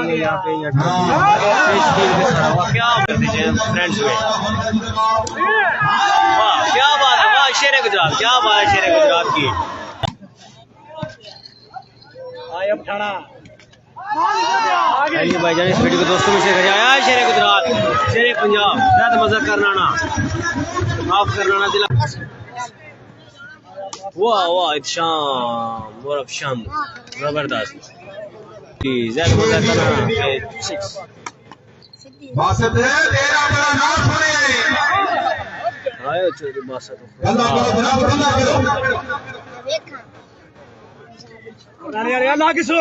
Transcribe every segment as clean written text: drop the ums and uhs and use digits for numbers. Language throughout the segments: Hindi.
करेंगे यहाँ पे क्या कर दीजिए फ्रेंड्स में। वाह क्या बात है, वाह शेर गुजरात, क्या बात है शेर गुजरात की। आइए भाईजान इस वीडियो को दोस्तों में शेयर करिए। आया शेर गुजरात, शेर पंजाब, ज्यादा मजा करना ना, माफ करना ना जिला। वाह वाह शाम और शाम जबरदस्त, ज्यादा मजा करना। आयो चोरी बासा तो यार ना किसो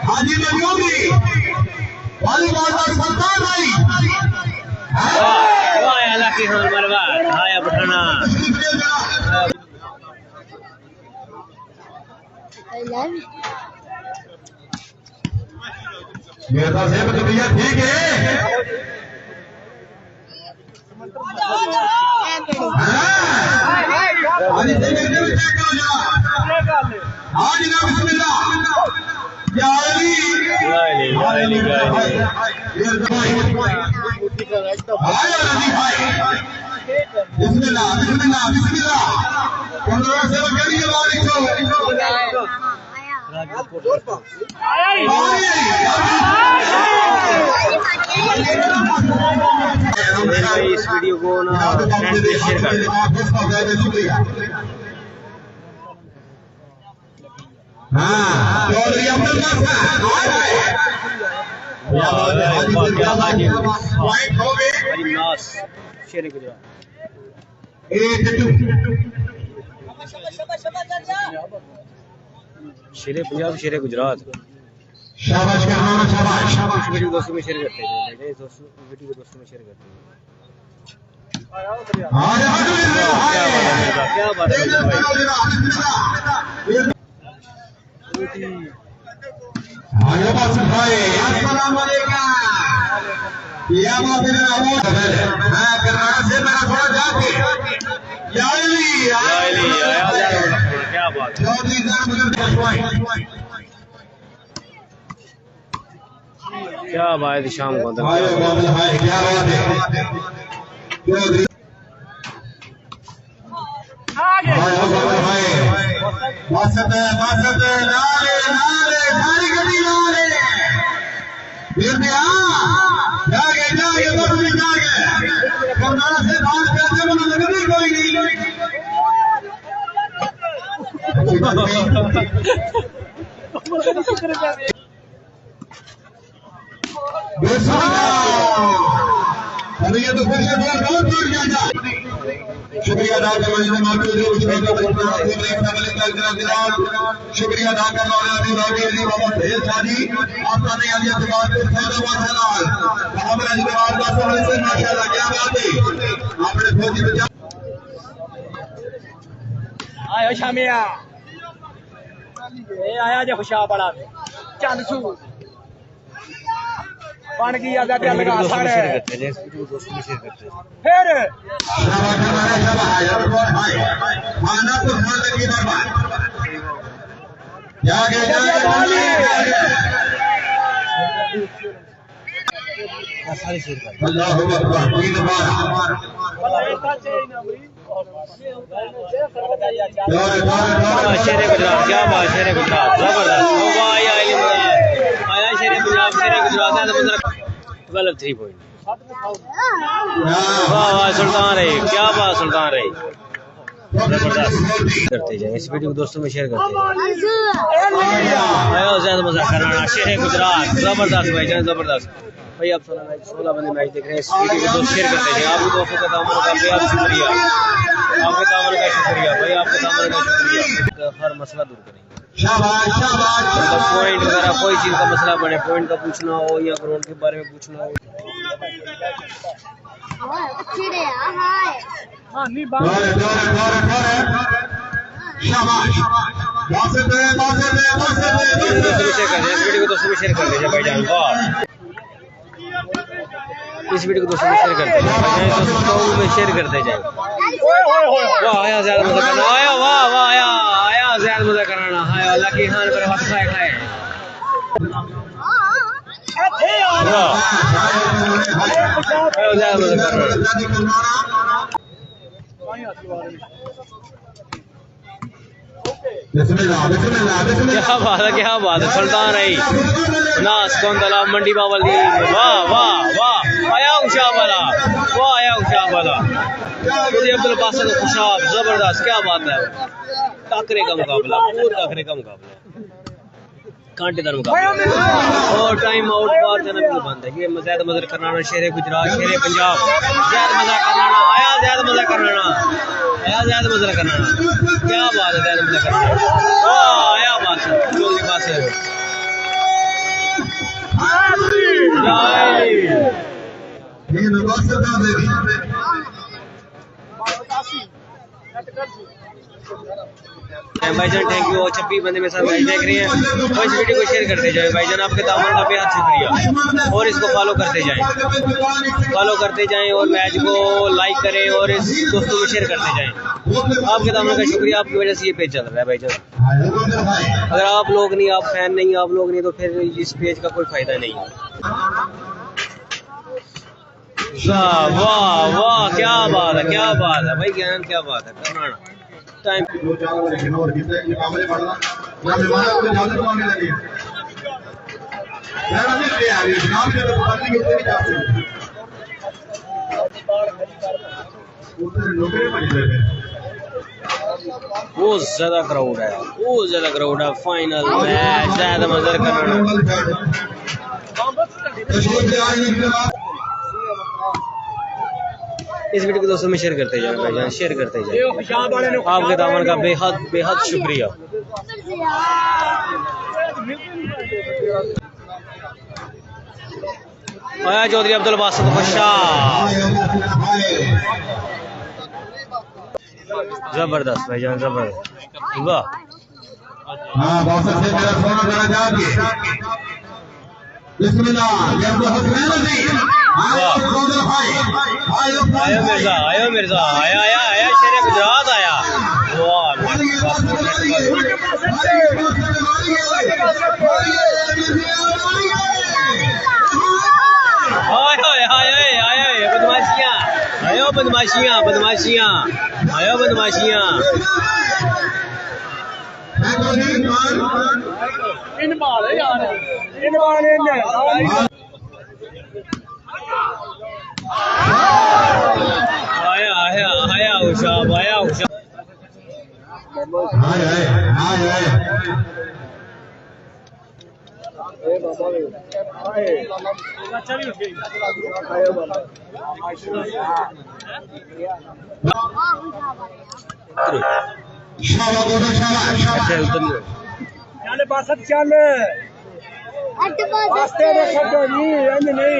हाजी मजूरी वॉलीबॉल का सुल्तान भाई वाह अल्लाह की हाल मरवा आया पठाना मेरा सेब तो भैया ठीक है। इस वीडियो को ना फ्रेंड्स में शेयर कर दें। शेर पंजाब शेर गुजरात शाबाश शाबाश शाबाश। वीडियो दोस्तों में शेयर करते हैं, दोस्तों वीडियो को दोस्तों में शेयर करते हैं। क्या बात है भाई, अस्सलाम वालेकुम। क्या बात है, मैं कर्नाटक से मेरा थोड़ा जाके क्या बात है। क्या बात है शाम को क्या बात ये तो फिर शुक्रिया अदा करना, शुक्रिया अदा करना आयो शामिया आया जो खुशा बड़ा चंद सू बन गई आजा क्या लगा सारे फिर खाना तो फल लगी बर्बाद जागे अल्लाहु अकबर तीन बार शेर गुजरात, क्या बात शेर गुजरात जबरदस्त। आया शेर पंजाब शेर गुजरात गलत 3 पॉइंट। वाह वाह सुल्तान रही, क्या बात सुल्तान रही जबरदस्त। करते जाए इस वीडियो को दोस्तों में शेयर करते हैं। ज्यादा मजा कराना शेर गुजरात जबरदस्त भाई जान जबरदस्त भाई। आप 16 बंदे मैच देख रहे हैं, इस वीडियो को दोस्त शेयर करते हैं। आपके दोस्तों का दामन का बेहद शुक्रिया, आपके दामन का शुक्रिया भाई, आपके दामन का शुक्रिया। हर मसला दूर करेंगे, मतलब पॉइंट वगैरह कोई चीज का मसला बने, पॉइंट का पूछना हो या ग्राउंड के बारे में पूछना हो। वीडियो को दोस्तों में शेयर कर दीजिए भाईजान। इस वीडियो को दोस्तों में शेयर करते जाए, दोस्तों में शेयर करते जाए। वाह आया ज़्यादा मजा करना, आया वाह वाह आया आया ज़्यादा मजा करना, आया लकी खान पर वक्त खाए खाए ज़्यादा मजा करना। क्या बात है सुल्तान रही नास कौन तला मंडी बावल दी, वाह वाह वाह आया उषा वाला, वाह आया उषा वाला अब्दुल बासित खुशाब, जबरदस्त क्या बात है। टाकरे का मुकाबला, पूरे टाकरे का मुकाबला, कांटेदार मुकाबला और टाइम आउट बार जनाब बंद है। ये ज़्यादा मजा करना शेर गुजरात शेर पंजाब, ज़्यादा मजा करना आया, ज़्यादा मजा करना आया, ज़्यादा मजा करना, क्या बात है ज़्यादा मजा करना, आया बात जल्दी पास है भाईजान। Thank you. 26 बंदे मेरे साथ मैच देख रहे हैं और इस वीडियो को शेयर करते जाए भाईजान, आपके दामन का बेहद शुक्रिया और इसको फॉलो करते जाएं और मैच को लाइक करें और इस दोस्तों में शेयर करते जाएं। आपके दामन का शुक्रिया, आपकी वजह से ये पेज चल रहा है भाईजान। अगर आप लोग नहीं, आप फैन नहीं, आप लोग नहीं, तो फिर इस पेज का कोई फायदा नहीं है। वाह वाह क्या बात है, क्या बात है भाई ज्ञान, क्या बात है करना टाइम बहुत ज्यादा क्राउड है, बहुत ज्यादा क्राउड है। फाइनल मैच ज्यादा मजा करना। इस वीडियो को दोस्तों में शेयर करते जाए भाईजान, शेयर करते जाए। आपके दामन का बेहद बेहद शुक्रिया। आया चौधरी अब्दुल बासित खुशाब, जबरदस्त भाईजान जबरदस्त, वाह आयो मिर्जा आया आया आया शेर गुजरात आया, बदमाशियां आयो, बदमाशियां बदमाशियां आयो, बदमाशियां आया आया आया उशाब, आया उशाब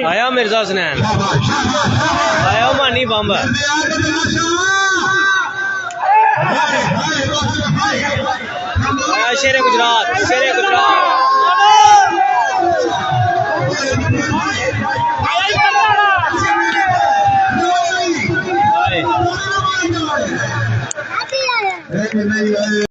आया मिर्जा हसनैन, आया मानी बम्ब, आया शेर गुजरात, शेर गुजरात